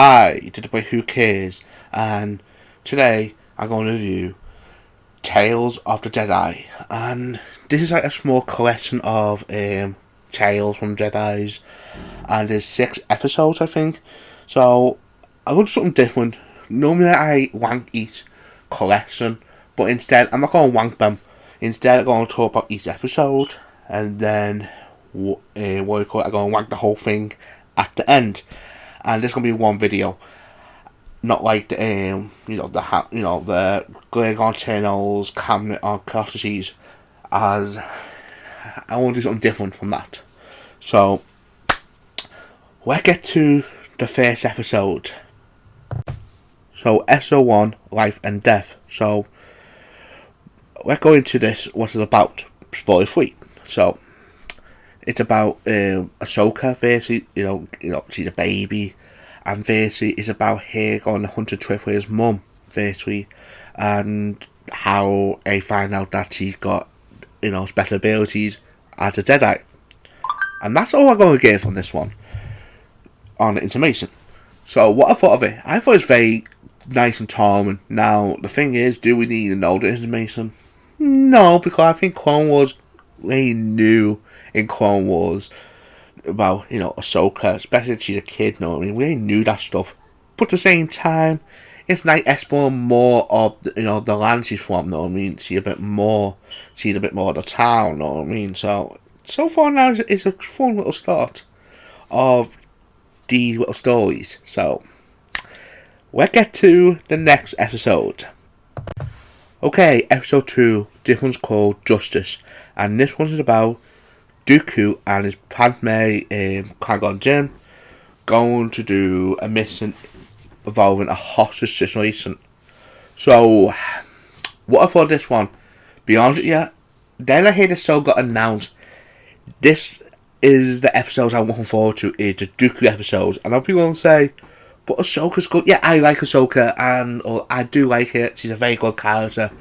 Hi, you did the boy Who Cares, and today I'm going to review Tales of the Jedi, and this is like a small collection of tales from Jedis, and there's 6 episodes I think, so I want something different. Normally I wank each collection, but instead I'm not going to wank them. Instead I'm going to talk about each episode, and then I'm going to wank the whole thing at the end. And this is gonna be one video, not like the the Qui-Gon channels, cabinet or curiosities, as I want to do something different from that. So let's get to the first episode. So episode 1, Life and Death. So let's go into this. What it's about? Spoiler free. So it's about Ahsoka, basically, she's a baby, and basically it's about her going on a hunter trip with his mum, basically, and how they find out that she's got, special abilities as a Jedi. And that's all I'm going to get from this one, on the information. So what I thought of it, I thought it was very nice and charming. Now, the thing is, do we need to know the information? No, because I think Clone Wars really knew in Clone Wars about, Ahsoka, especially if she's a kid, we really knew that stuff. But at the same time, it's nice exploring more of, the land she's from, see a bit more of the town, So far now, it's a fun little start of these little stories. So, let's get to the next episode. Okay, episode 2, this one's called Justice, and this one is about Dooku and his Padme Qui-Gon Jinn going to do a mission involving a hostage situation. So, what I thought of this one, be honest with you, then I hear this show got announced. This is the episodes I'm looking forward to, is the Dooku episodes. And I'm people going to say, but Ahsoka's good. Yeah, I like Ahsoka, and I do like it. She's a very good character.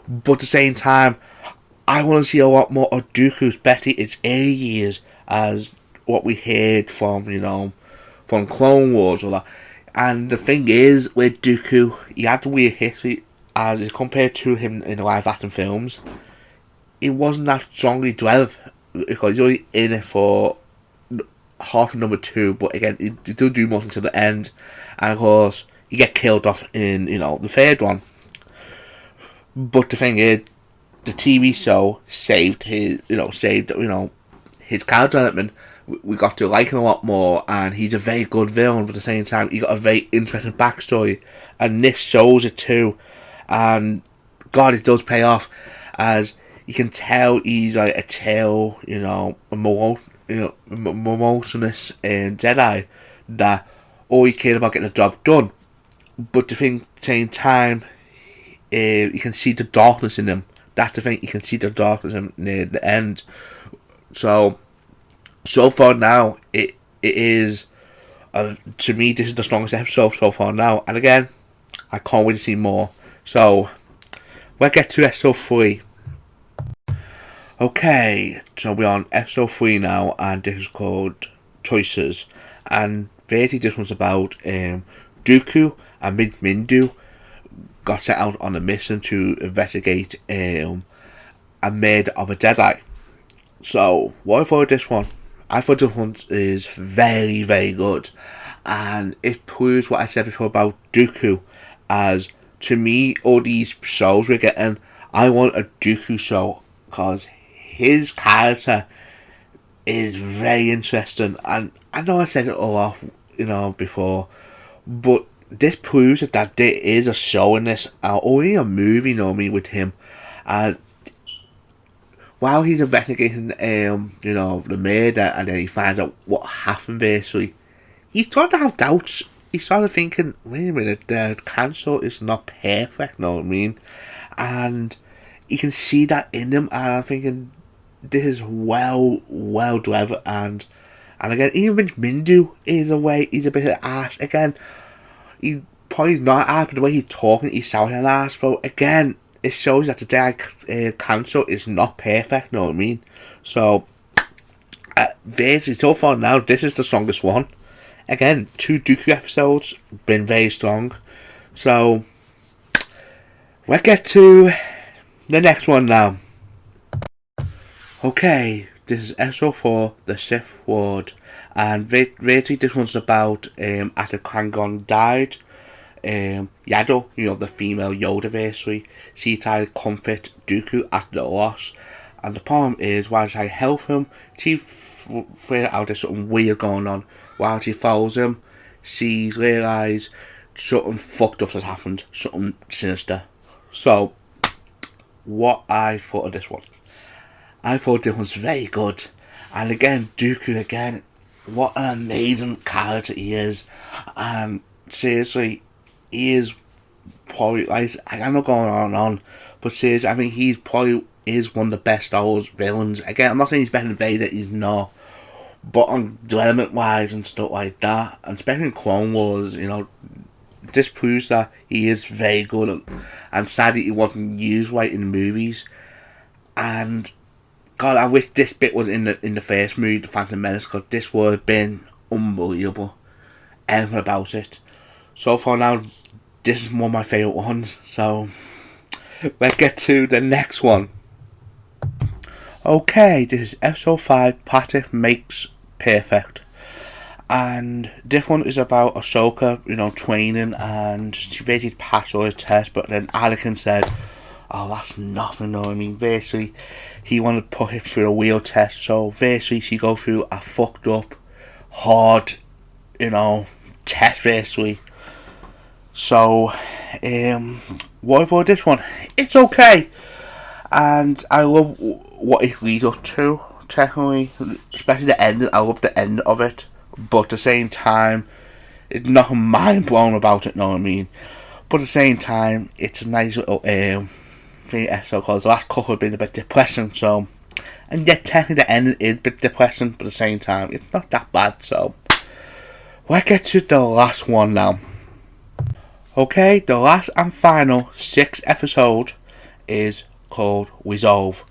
But at the same time, I want to see a lot more of Dooku, especially its early years, as what we heard from, from Clone Wars or that. And the thing is, with Dooku, he had a weird history, as compared to him in the live action films. It wasn't that strongly developed, because he's only in it for half of number 2, but again, he do do much until the end. And of course, he get killed off in, the 3rd one. But the thing is, the TV show saved his, his character development. We got to like him a lot more, and he's a very good villain, but at the same time, he got a very interesting backstory, and this shows it too. And God, it does pay off, as you can tell he's like a tail, a monotonous Jedi that all he cared about getting the job done. But the thing, at the same time, you can see the darkness in him. That's the thing, you can see the darkness near the end. So far now, it is, to me, this is the strongest episode so far now. And again, I can't wait to see more. So, we'll get to episode 3. Okay, so we're on episode 3 now, and this is called Choices. And basically this one's about Dooku and Windu got set out on a mission to investigate a murder of a Jedi. So, what I thought of this one? I thought this one is very, very good. And it proves what I said before about Dooku. As, to me, all these shows we're getting, I want a Dooku show. Because his character is very interesting. And I know I said it all off, before. But this proves that there is a show in this, or a movie, with him. While he's investigating, the murder, and then he finds out what happened, basically, he started to have doubts. He started thinking, wait a minute, the council is not perfect, And you can see that in him, and I'm thinking, this is well delivered, and again, even Windu is he's a bit of an ass. Again, he probably not ass, but the way he's talking, he's sounding an ass. But again, it shows that the Jedi Council is not perfect, So, basically, so far now, this is the strongest one. again, 2 Dooku episodes, been very strong. So, we'll get to the next one now. Okay, this is episode 4, The Sith Ward. And really this one's about, after Qui-Gon died, Yaddle, the female Yoda basically, she tried to comfort Dooku after the loss. And the problem is, while she help him, she figure out there's something weird going on. While she follows him, she realised something fucked up has happened, something sinister. So, what I thought of this one? I thought this was very good. And again, Dooku again, what an amazing character he is. And seriously, he is probably, like, I'm not going on and on, but seriously, I think he's probably is one of the best Star Wars villains. Again, I'm not saying he's better than Vader, he's not. But on development wise and stuff like that, and especially in Clone Wars, this proves that he is very good. And sadly, he wasn't used right in the movies. And God, I wish this bit was in the first movie, The Phantom Menace, because this would have been unbelievable. Everything about it. So far now, this is one of my favourite ones. So, let's get to the next one. Okay, this is episode 5, Practice Makes Perfect. And this one is about Ahsoka, training, and she basically passed all the tests, but then Anakin said, oh, that's nothing, basically, he wanted to put her through a wheel test, so basically she go through a fucked up, hard, test, basically. So, what about this one? It's okay. And I love what it leads up to, technically, especially the ending. I love the end of it, but at the same time, it's nothing mind blown about it, But at the same time, it's a nice little thing episode, because the last couple have been a bit depressing, so, and yet technically the ending is a bit depressing, but at the same time, it's not that bad, so, let's get to the last one now. Okay, the last and final 6th episode is called Resolve,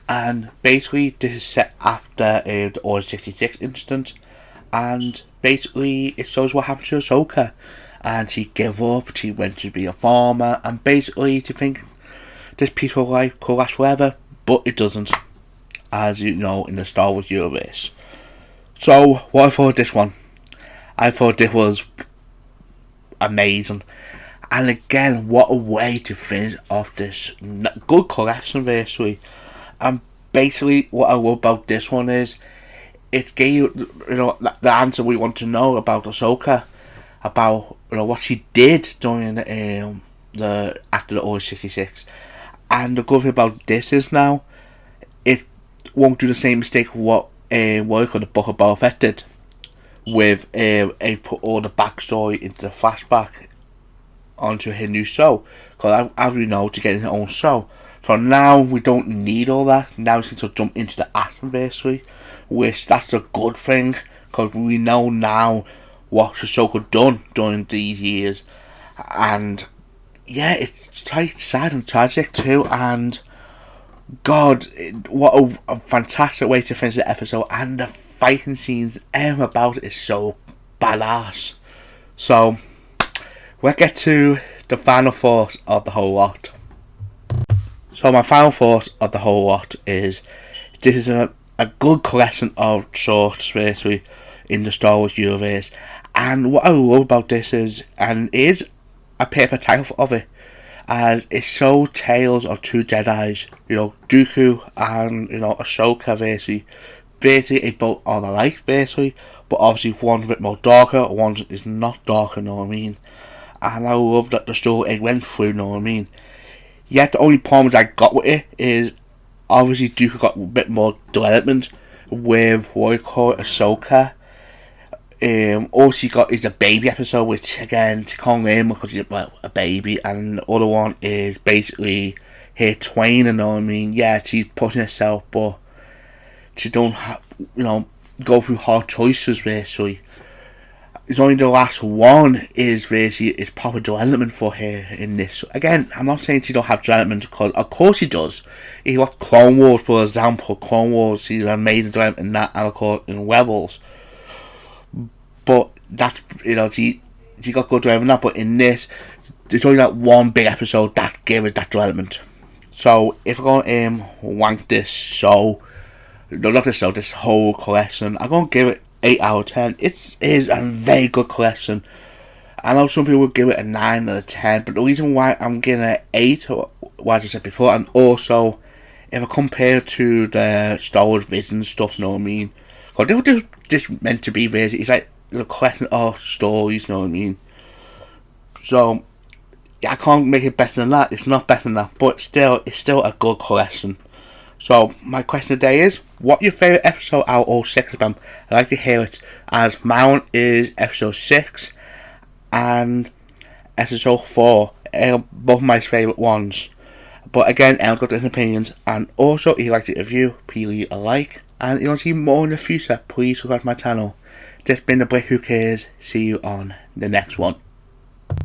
and basically this is set after the Order 66 incident, and basically it shows what happened to Ahsoka, and she gave up, she went to be a farmer, and basically to think this peaceful life could last forever, but it doesn't, as you know, in the Star Wars universe. So what I thought of this one? I thought this was amazing. And again, what a way to finish off this good collection, basically. And basically, what I love about this one is it gave the answer we want to know about Ahsoka, about what she did during the after the Order 66. And the good thing about this is now it won't do the same mistake what the Book of Boba Fett did, with put all the backstory into the flashback onto her new show, because as we know, to get in her own show. So now we don't need all that. Now we need to jump into the action, basically, which that's a good thing, because we know now what Ahsoka done during these years, and yeah, it's quite sad and tragic too. And God, what a fantastic way to finish the episode, and the fighting scenes about it is so badass. So we'll get to the final thoughts of the whole lot. So my final thoughts of the whole lot is this is a good collection of shorts, basically, in the Star Wars universe. And what I love about this is, and it is a paper title of it, as it shows tales of 2 Jedis, Dooku and, Ahsoka, basically. Basically, they both are alike, basically, but obviously one's a bit more darker, one is not darker, And I love that the story it went through, Yet the only problems I got with it is obviously Dooku got a bit more development with what I call Ahsoka. All she got is a baby episode, which again she can't name because she's a baby, and the other one is basically her training. Yeah, she's pushing herself, but she don't have go through hard choices, basically. It's only the last one is basically is proper development for her in this. Again, I'm not saying she don't have development, because of course she does. If you watch Clone Wars, for example, Clone Wars, she's an amazing development in that, and of course in Rebels. But That's, she got good driving that, but in this, there's only that one big episode that gave us that development. So if I'm going to wank this this whole collection, I'm going to give it 8 out of 10. It is a very good collection. I know some people would give it a 9 or a 10, but the reason why I'm giving it 8, what I said before, and also if I compare to the Star Wars Vision stuff, you know what I mean? Because they were just meant to be Vision. It's like the collection of stories, you know what I mean? So I can't make it better than that. It's not better than that, but still, it's still a good collection. So my question today is, what your favourite episode out of all 6 of them? I'd like to hear it, as my one is episode 6 and episode 4. Both my favourite ones. But again, I've got different opinions. And also, if you like the review, please leave a like. And if you want to see more in the future, please subscribe to my channel. This has been the Brick Who Cares. See you on the next one.